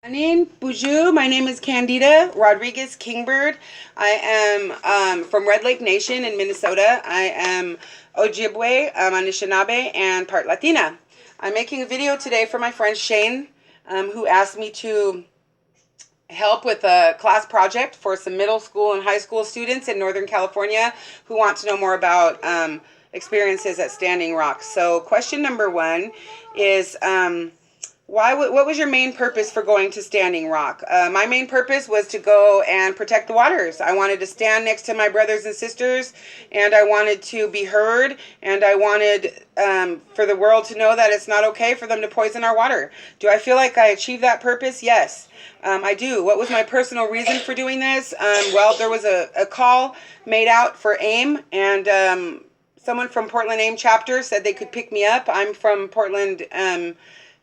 Bonjour, my name is Candida Rodriguez Kingbird. I am from Red Lake Nation in Minnesota. I am Ojibwe, Anishinaabe, and part Latina. I'm making a video today for my friend Shane, who asked me to help with a class project for some middle school and high school students in Northern California who want to know more about experiences at Standing Rock. So question number one is... what was your main purpose for going to Standing Rock? My main purpose was to go and protect the waters. I wanted to stand next to my brothers and sisters, and I wanted to be heard, and I wanted for the world to know that it's not okay for them to poison our water. Do I feel like I achieved that purpose? Yes, I do. What was my personal reason for doing this? Well, there was a call made out for AIM, and someone from Portland AIM chapter said they could pick me up. I'm from Portland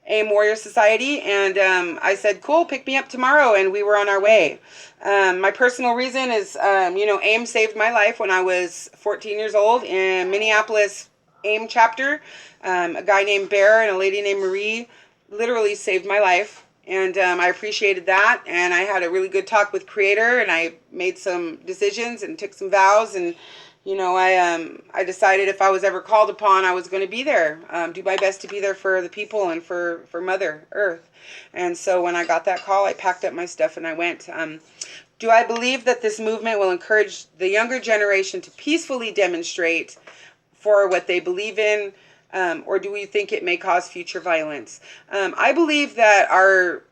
AIM Warrior Society, and I said, cool, pick me up tomorrow, and we were on our way. My personal reason is, AIM saved my life when I was 14 years old in Minneapolis AIM chapter. A guy named Bear and a lady named Marie literally saved my life, and I appreciated that, and I had a really good talk with Creator, and I made some decisions and took some vows, and I decided if I was ever called upon, I was going to be there, do my best to be there for the people and for Mother Earth. And so when I got that call, I packed up my stuff and I went. Do I believe that this movement will encourage the younger generation to peacefully demonstrate for what they believe in, or do we think it may cause future violence? I believe that our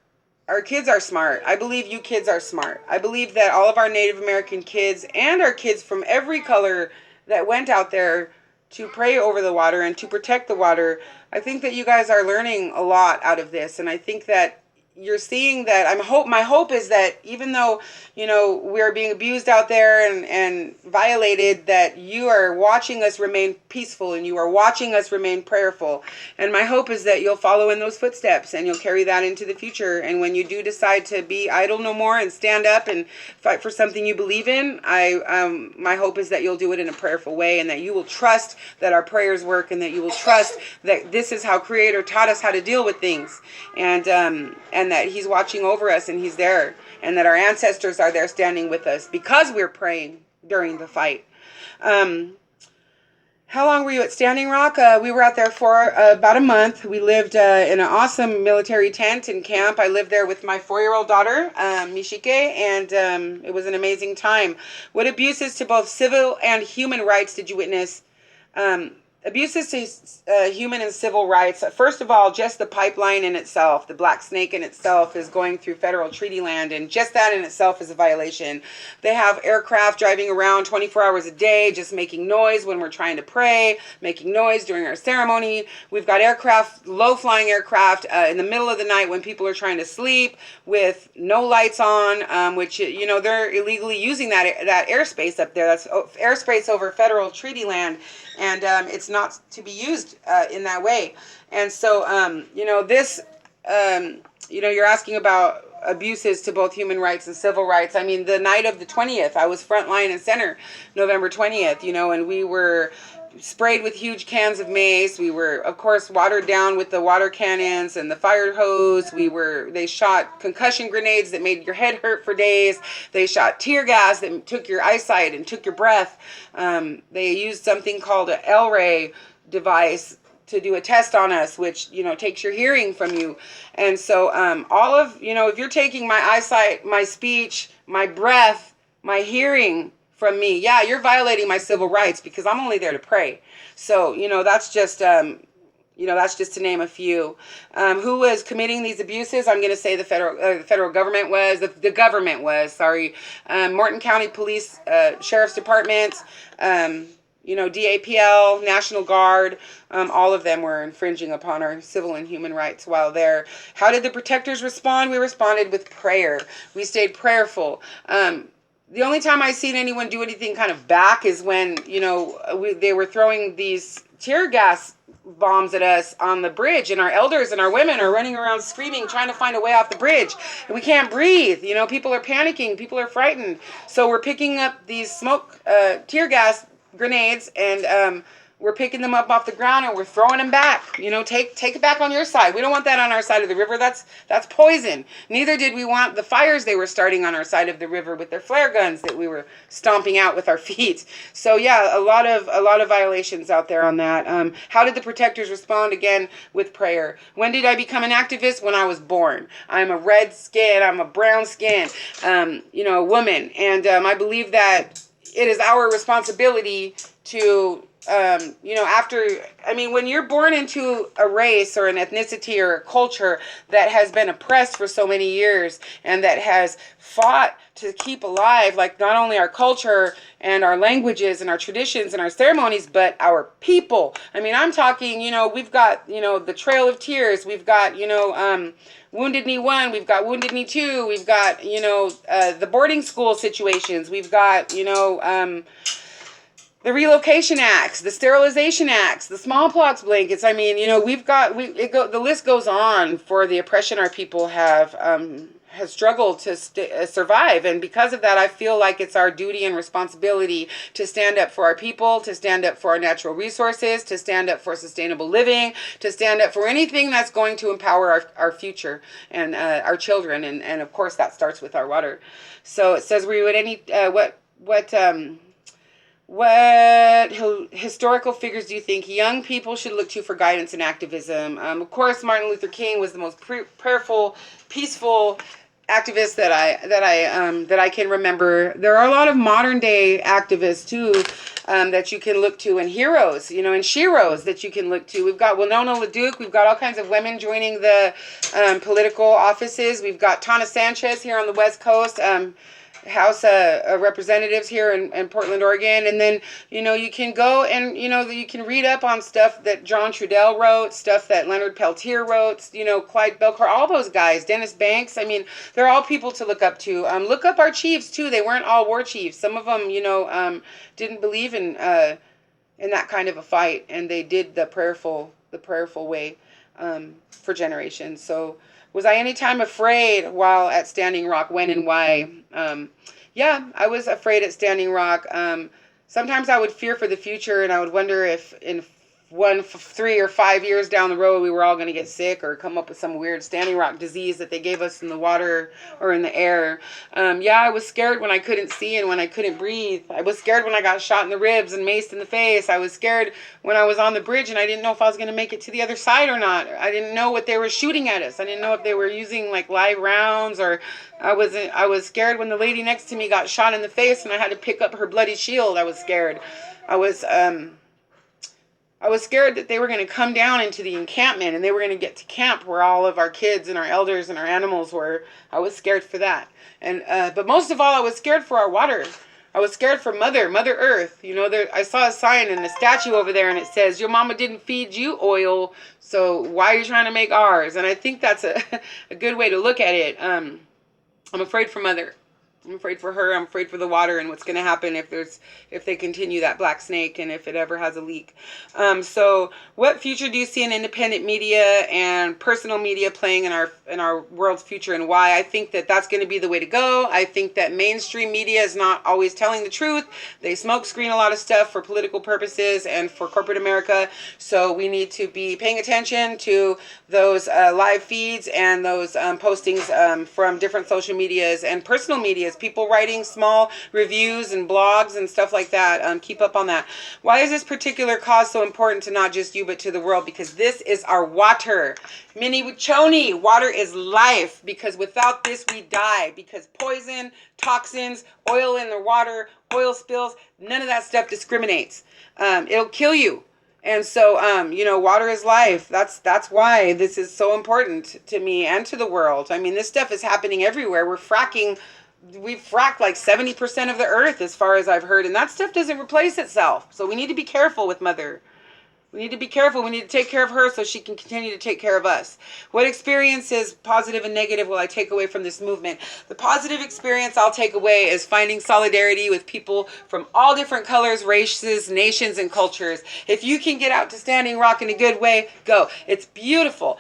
kids are smart. I believe you kids are smart. I believe that all of our Native American kids and our kids from every color that went out there to pray over the water and to protect the water, I think that you guys are learning a lot out of this. And I think that you're seeing that. My hope is that even though, we're being abused out there and violated, that you are watching us remain peaceful and you are watching us remain prayerful. And my hope is that you'll follow in those footsteps and you'll carry that into the future. And when you do decide to be idle no more and stand up and fight for something you believe in, my hope is that you'll do it in a prayerful way, and that you will trust that our prayers work, and that you will trust that this is how Creator taught us how to deal with things, and that He's watching over us and He's there, and that our ancestors are there standing with us because we're praying during the fight. How long were you at Standing Rock? We were out there for about a month. We lived in an awesome military tent and camp. I lived there with my 4-year-old daughter, Mishike, and it was an amazing time. What abuses to both civil and human rights did you witness? Abuses to human and civil rights. First of all, just the pipeline in itself, the Black Snake in itself, is going through federal treaty land, and just that in itself is a violation. They have aircraft driving around 24 hours a day, just making noise when we're trying to pray, making noise during our ceremony. We've got aircraft, low-flying aircraft, in the middle of the night when people are trying to sleep with no lights on, which, they're illegally using that airspace up there. That's airspace over federal treaty land, and it's not to be used in that way. And so, you're asking about abuses to both human rights and civil rights. I mean, the night of the 20th, I was front line and center, November 20th, and we were sprayed with huge cans of mace. We were, of course, watered down with the water cannons and the fire hose. They shot concussion grenades that made your head hurt for days. They shot tear gas that took your eyesight and took your breath. They used something called an L-ray device to do a test on us, which, takes your hearing from you. And so if you're taking my eyesight, my speech, my breath, my hearing from me, yeah, you're violating my civil rights, because I'm only there to pray. So, that's just to name a few. Who was committing these abuses? I'm going to say the federal government was. The government was, sorry. Morton County Police, Sheriff's Department, DAPL, National Guard, all of them were infringing upon our civil and human rights while there. How did the protectors respond? We responded with prayer. We stayed prayerful. The only time I seen anyone do anything kind of back is when, they were throwing these tear gas bombs at us on the bridge, and our elders and our women are running around screaming, trying to find a way off the bridge. And we can't breathe. People are panicking. People are frightened. So we're picking up these tear gas grenades, and we're picking them up off the ground and we're throwing them back. You know, take it back on your side. We don't want that on our side of the river. That's poison. Neither did we want the fires they were starting on our side of the river with their flare guns that we were stomping out with our feet. So yeah, a lot of violations out there on that. How did the protectors respond? Again, with prayer. When did I become an activist? When I was born. I'm a red skin. I'm a brown skin. You know, a woman, and I believe that it is our responsibility to, you know, when you're born into a race or an ethnicity or a culture that has been oppressed for so many years and that has fought to keep alive, like not only our culture and our languages and our traditions and our ceremonies, but our people. I mean, I'm talking, you know, we've got, you know, the Trail of Tears. We've got, you know, Wounded Knee 1, we've got Wounded Knee 2, we've got, you know, the boarding school situations, we've got, you know, the relocation acts, the sterilization acts, the smallpox blankets. I mean, you know, the list goes on for the oppression our people have struggled to survive. And because of that, I feel like it's our duty and responsibility to stand up for our people, to stand up for our natural resources, to stand up for sustainable living, to stand up for anything that's going to empower our future and our children. And of course, that starts with our water. So it says, what historical figures do you think young people should look to for guidance and activism? Of course, Martin Luther King was the most prayerful, peaceful activist that I can remember. There are a lot of modern day activists too that you can look to, and heroes, you know, and sheroes that you can look to. We've got Winona LaDuke. We've got all kinds of women joining the political offices. We've got Tana Sanchez here on the West Coast. House representatives here in Portland, Oregon. And then, you know, you can go and, you know, you can read up on stuff that John Trudell wrote, stuff that Leonard Peltier wrote, you know, Clyde Belcar, all those guys, Dennis Banks. I mean, they're all people to look up to. Look up our chiefs too. They weren't all war chiefs. Some of them, you know, didn't believe in that kind of a fight, and they did the prayerful way for generations. So was I any time afraid while at Standing Rock? When and why? Yeah, I was afraid at Standing Rock. Sometimes I would fear for the future, and I would wonder if in 3 or 5 years down the road we were all going to get sick or come up with some weird Standing Rock disease that they gave us in the water or in the air. Yeah, I was scared when I couldn't see and when I couldn't breathe. I was scared when I got shot in the ribs and maced in the face. I was scared when I was on the bridge and I didn't know if I was going to make it to the other side or not. I didn't know what they were shooting at us. I didn't know if they were using like live rounds, or I was scared when the lady next to me got shot in the face and I had to pick up her bloody shield. I was scared. I was scared that they were going to come down into the encampment and they were going to get to camp where all of our kids and our elders and our animals were. I was scared for that. And but most of all, I was scared for our water. I was scared for Mother Earth. You know, I saw a sign and a statue over there and it says, "Your mama didn't feed you oil, so why are you trying to make ours?" And I think that's a good way to look at it. I'm afraid for Mother. I'm afraid for her. I'm afraid for the water and what's going to happen if they continue that black snake and if it ever has a leak. So what future do you see in independent media and personal media playing in our world's future, and why? I think that that's going to be the way to go. I think that mainstream media is not always telling the truth. They smoke screen a lot of stuff for political purposes and for corporate America. So we need to be paying attention to those live feeds and those postings from different social medias and personal medias. People writing small reviews and blogs and stuff like that. Keep up on that. Why is this particular cause so important to not just you but to the world? Because this is our water. Mini Wuchoni, water is life. Because without this we die. Because poison, toxins, oil in the water, oil spills, none of that stuff discriminates. It'll kill you. And so, you know, water is life. That's why this is so important to me and to the world. I mean, this stuff is happening everywhere. We've fracked like 70% of the earth as far as I've heard, and that stuff doesn't replace itself. So we need to be careful with Mother. We need to be careful. We need to take care of her so she can continue to take care of us. What experiences, positive and negative, will I take away from this movement? The positive experience I'll take away is finding solidarity with people from all different colors, races, nations, and cultures. If you can get out to Standing Rock in a good way, go. It's beautiful.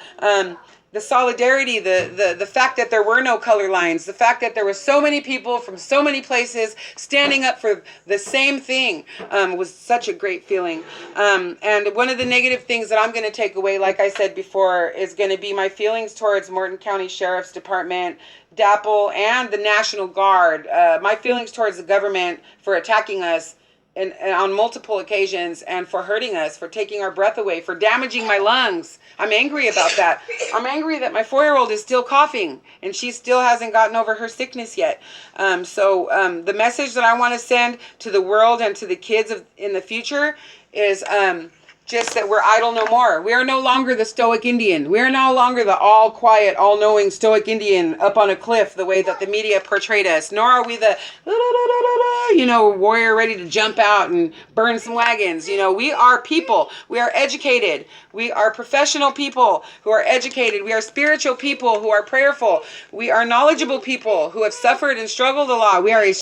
the solidarity, the fact that there were no color lines, the fact that there were so many people from so many places standing up for the same thing was such a great feeling. And one of the negative things that I'm going to take away, like I said before, is going to be my feelings towards Morton County Sheriff's Department, DAPL, and the National Guard. My feelings towards the government for attacking us and on multiple occasions, and for hurting us, for taking our breath away, for damaging my lungs. I'm angry about that. I'm angry that my 4-year-old is still coughing and she still hasn't gotten over her sickness yet. The message that I want to send to the world and to the kids in the future is just that we're idle no more. We are no longer the stoic Indian. We are no longer the all quiet, all knowing stoic Indian up on a cliff the way that the media portrayed us. Nor are we the warrior ready to jump out and burn some wagons. We are people. We are educated. We are professional people who are educated. We are spiritual people who are prayerful. We are knowledgeable people who have suffered and struggled a lot. We are a